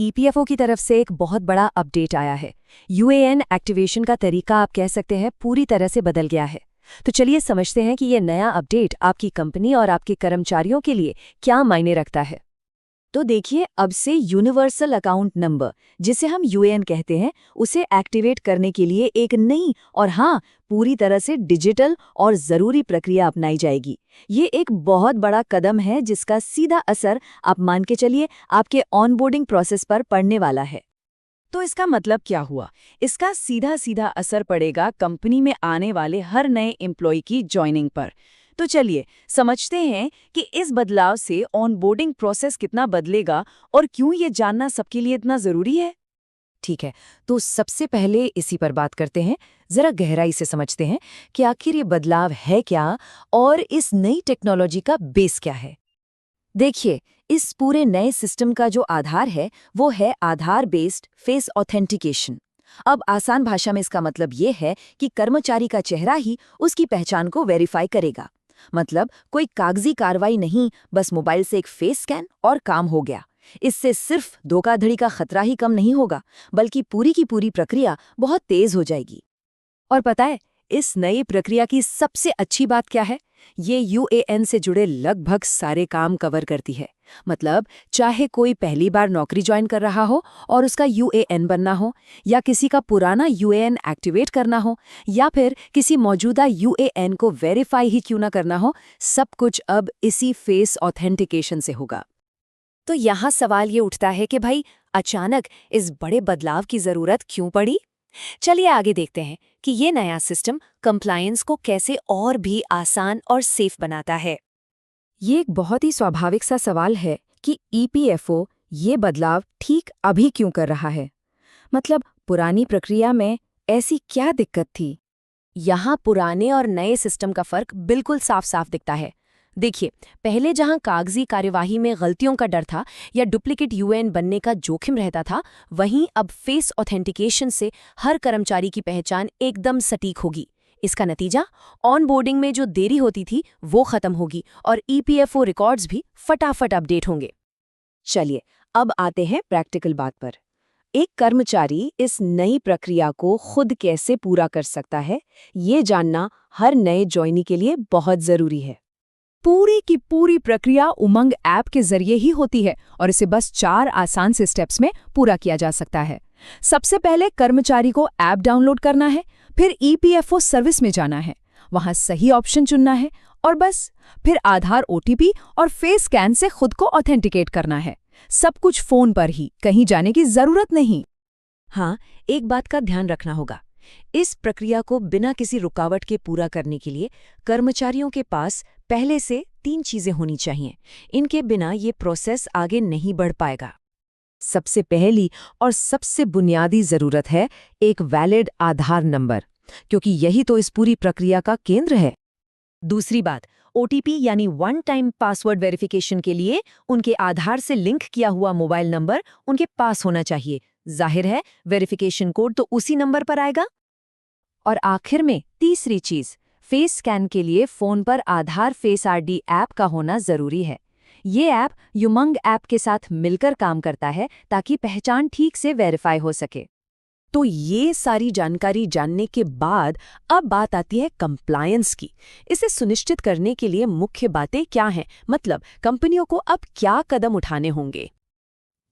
EPFO की तरफ से एक बहुत बड़ा अपडेट आया है। यूएएन एक्टिवेशन का तरीका आप कह सकते हैं पूरी तरह से बदल गया है। तो चलिए समझते हैं कि ये नया अपडेट आपकी कंपनी और आपके कर्मचारियों के लिए क्या मायने रखता है। तो देखिए, अब से यूनिवर्सल अकाउंट नंबर, जिसे हम यूएएन कहते हैं, उसे एक्टिवेट करने के लिए एक नई और पूरी तरह से डिजिटल और ज़रूरी प्रक्रिया अपनाई जाएगी। ये एक बहुत बड़ा कदम है जिसका सीधा असर, आप मान के चलिए, आपके ऑनबोर्डिंग प्रोसेस पर पड़ने वाला है। तो इसका मतलब क्या हुआ? इसका सीधा सीधा असर पड़ेगा कंपनी में आने वाले हर नए एम्प्लॉय की ज्वाइनिंग पर। तो चलिए समझते हैं कि इस बदलाव से ऑनबोर्डिंग प्रोसेस कितना बदलेगा और क्यों ये जानना सबके लिए इतना जरूरी है। ठीक है, तो सबसे पहले इसी पर बात करते हैं। जरा गहराई से समझते हैं कि आखिर ये बदलाव है क्या और इस नई टेक्नोलॉजी का बेस क्या है। देखिए, इस पूरे नए सिस्टम का जो आधार है वो है आधार बेस्ड फेस ऑथेंटिकेशन। अब आसान भाषा में इसका मतलब ये है कि कर्मचारी का चेहरा ही उसकी पहचान को वेरीफाई करेगा। मतलब कोई कागजी कार्रवाई नहीं, बस मोबाइल से एक फेस स्कैन और काम हो गया। इससे सिर्फ धोखाधड़ी का खतरा ही कम नहीं होगा, बल्कि पूरी की पूरी प्रक्रिया बहुत तेज हो जाएगी। और पता है, इस नई प्रक्रिया की सबसे अच्छी बात क्या है? ये यूएएन से जुड़े लगभग सारे काम कवर करती है। मतलब चाहे कोई पहली बार नौकरी ज्वाइन कर रहा हो और उसका यूएएन बनना हो, या किसी का पुराना यूएएन एक्टिवेट करना हो, या फिर किसी मौजूदा यूएएन को वेरीफाई ही क्यों ना करना हो, सब कुछ अब इसी फेस ऑथेंटिकेशन से होगा। तो यहाँ सवाल ये उठता है कि भाई, अचानक इस बड़े बदलाव की जरूरत क्यों पड़ी? चलिए आगे देखते हैं कि ये नया सिस्टम कंप्लायंस को कैसे और भी आसान और सेफ बनाता है। ये एक बहुत ही स्वाभाविक सा सवाल है कि ईपीएफओ ये बदलाव ठीक अभी क्यों कर रहा है। मतलब पुरानी प्रक्रिया में ऐसी क्या दिक्कत थी? यहाँ पुराने और नए सिस्टम का फर्क बिल्कुल साफ साफ दिखता है। देखिए, पहले जहां कागजी कार्यवाही में गलतियों का डर था या डुप्लीकेट यूएएन बनने का जोखिम रहता था, वहीं अब फेस ऑथेंटिकेशन से हर कर्मचारी की पहचान एकदम सटीक होगी। इसका नतीजा, ऑनबोर्डिंग में जो देरी होती थी वो खत्म होगी और ईपीएफओ रिकॉर्ड्स भी फटाफट अपडेट होंगे। चलिए अब आते हैं प्रैक्टिकल बात पर। एक कर्मचारी इस नई प्रक्रिया को खुद कैसे पूरा कर सकता है, ये जानना हर नए ज्वाइनी के लिए बहुत जरूरी है। पूरी की पूरी प्रक्रिया उमंग ऐप के जरिए ही होती है और इसे बस 4 आसान से स्टेप्स में पूरा किया जा सकता है। सबसे पहले कर्मचारी को ऐप डाउनलोड करना है, फिर ईपीएफओ सर्विस में जाना है, वहां सही ऑप्शन चुनना है और बस फिर आधार ओटीपी और फेस स्कैन से खुद को ऑथेंटिकेट करना है। सब कुछ फोन पर ही, कहीं जाने की जरूरत नहीं। हाँ, एक बात का ध्यान रखना होगा। इस प्रक्रिया को बिना किसी रुकावट के पूरा करने के लिए कर्मचारियों के पास पहले से 3 चीजें होनी चाहिए। इनके बिना ये प्रोसेस आगे नहीं बढ़ पाएगा। सबसे पहली और सबसे बुनियादी जरूरत है एक वैलिड आधार नंबर, क्योंकि यही तो इस पूरी प्रक्रिया का केंद्र है। दूसरी बात, ओटीपी यानी वन टाइम पासवर्ड वेरिफिकेशन के लिए उनके आधार से लिंक किया हुआ मोबाइल नंबर उनके पास होना चाहिए। जाहिर है, वेरिफिकेशन कोड तो उसी नंबर पर आएगा। और आखिर में तीसरी चीज, फेस स्कैन के लिए फोन पर आधार फेस आईडी ऐप का होना जरूरी है। ये ऐप उमंग ऐप के साथ मिलकर काम करता है ताकि पहचान ठीक से वेरीफाई हो सके। तो ये सारी जानकारी जानने के बाद अब बात आती है कंप्लायंस की। इसे सुनिश्चित करने के लिए मुख्य बातें क्या हैं? मतलब कंपनियों को अब क्या कदम उठाने होंगे?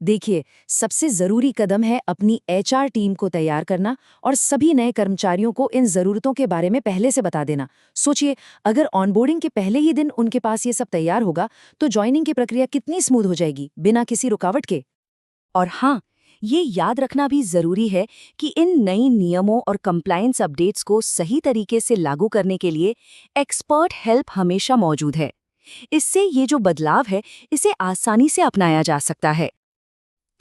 देखिए, सबसे जरूरी कदम है अपनी एचआर टीम को तैयार करना और सभी नए कर्मचारियों को इन जरूरतों के बारे में पहले से बता देना। सोचिए, अगर ऑनबोर्डिंग के पहले ही दिन उनके पास ये सब तैयार होगा तो ज्वाइनिंग की प्रक्रिया कितनी स्मूथ हो जाएगी, बिना किसी रुकावट के। और हाँ, ये याद रखना भी जरूरी है कि इन नई नियमों और कंप्लायंस अपडेट्स को सही तरीके से लागू करने के लिए एक्सपर्ट हेल्प हमेशा मौजूद है। इससे ये जो बदलाव है, इसे आसानी से अपनाया जा सकता है।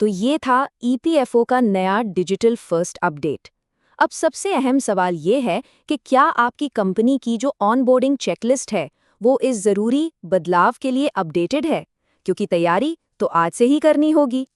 तो ये था ईपीएफओ का नया डिजिटल फर्स्ट अपडेट। अब सबसे अहम सवाल ये है कि क्या आपकी कंपनी की जो ऑनबोर्डिंग चेकलिस्ट है वो इस जरूरी बदलाव के लिए अपडेटेड है? क्योंकि तैयारी तो आज से ही करनी होगी।